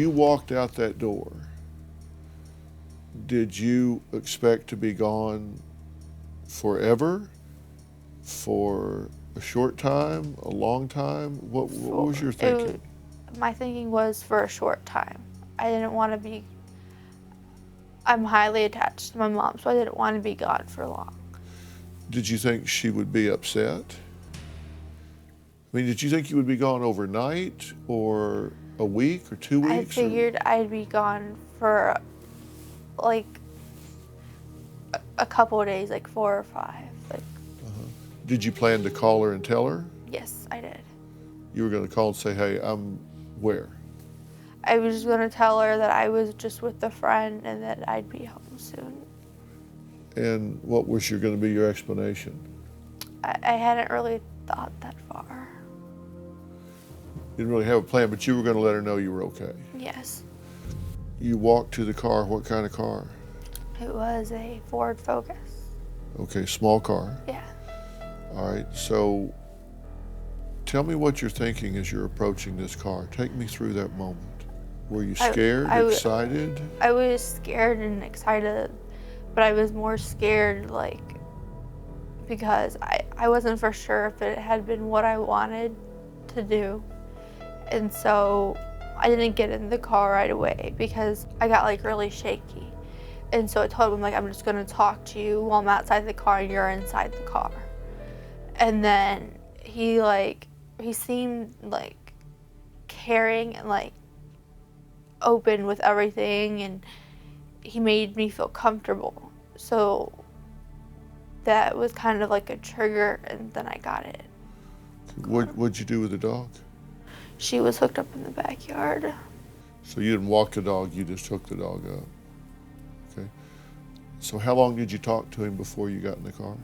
You walked out that door. Did you expect to be gone forever? For a short time? A long time? What was your thinking? My thinking was for a short time. I didn't want to be, I'm highly attached to my mom, so I didn't want to be gone for long. Did you think she would be upset? I mean, did you think you would be gone overnight or a week or 2 weeks? I figured I'd be gone for like a couple of days, like 4 or 5. Did you plan to call her and tell her? Yes, I did. You were going to call and say, hey, I'm where? I was going to tell her that I was just with a friend and that I'd be home soon. And what was going to be your explanation? I hadn't really thought that far. You didn't really have a plan, but you were going to let her know you were okay. Yes. You walked to the car. What kind of car? It was a Ford Focus. Okay, small car. Yeah. All right, so tell me what you're thinking as you're approaching this car. Take me through that moment. Were you scared, excited? I was scared and excited, but I was more scared, like, because I wasn't for sure if it had been what I wanted to do. And so I didn't get in the car right away because I got like really shaky. And so I told him, like, I'm just gonna talk to you while I'm outside the car and you're inside the car. And then he seemed like caring and like open with everything, and he made me feel comfortable. So that was kind of like a trigger, and then I got it. What'd you do with the dog? She was hooked up in the backyard. So you didn't walk the dog, you just hooked the dog up. Okay. So how long did you talk to him before you got in the car?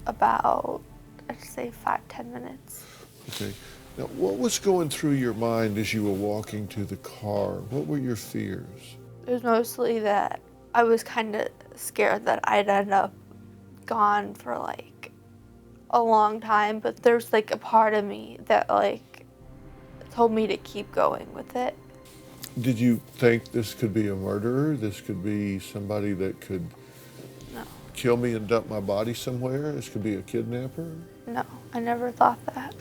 About, I'd say 5-10 minutes. Okay. Now, what was going through your mind as you were walking to the car? What were your fears? It was mostly that I was kind of scared that I'd end up gone for like a long time, but there's like a part of me that like told me to keep going with it. Did you think this could be a murderer? This could be somebody that could kill me and dump my body somewhere? This could be a kidnapper? No, I never thought that.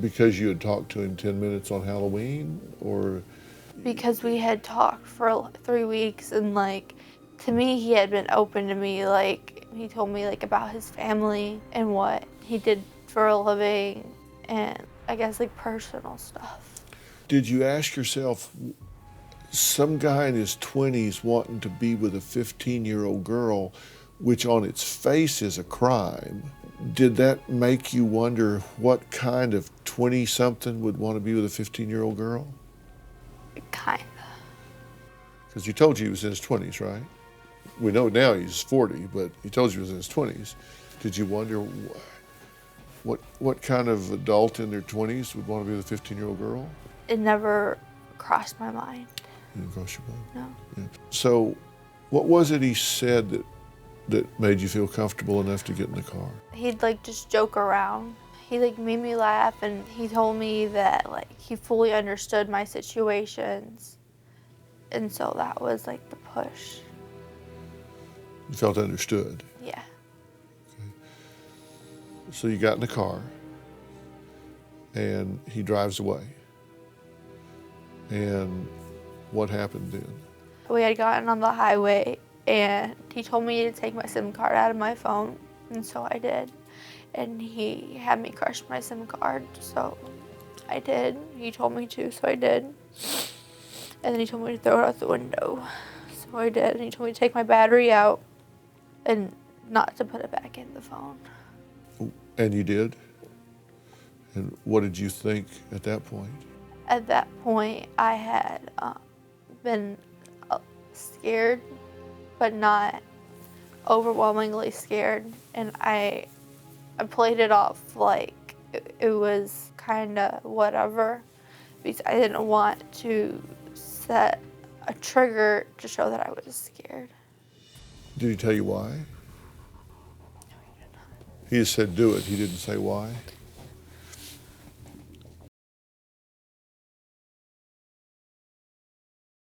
Because you had talked to him 10 minutes on Halloween, or? Because we had talked for 3 weeks, and like, to me, he had been open to me. Like, he told me like about his family and what he did for a living, and I guess like personal stuff. Did you ask yourself, some guy in his 20s wanting to be with a 15-year-old girl, which on its face is a crime, did that make you wonder what kind of 20-something would want to be with a 15-year-old girl? Kinda. Because you told you he was in his 20s, right? We know now he's 40, but he told you he was in his 20s. Did you wonder what kind of adult in their 20s would want to be with a 15-year-old girl? It never crossed my mind. It didn't cross your mind? No. Yeah. So what was it he said that made you feel comfortable enough to get in the car? He'd like just joke around. He like made me laugh, and he told me that like he fully understood my situations. And so that was like the push. You felt understood? Yeah. Okay. So you got in the car, and he drives away. And what happened then? We had gotten on the highway, and he told me to take my SIM card out of my phone, and so I did. And he had me crush my SIM card, so I did. He told me to, so I did. And then he told me to throw it out the window, so I did. And he told me to take my battery out and not to put it back in the phone. And you did? And what did you think at that point? At that point, I had been scared, but not overwhelmingly scared. And I played it off like it was kind of whatever, because I didn't want to set a trigger to show that I was scared. Did he tell you why? No, he did not. He just said do it. He didn't say why?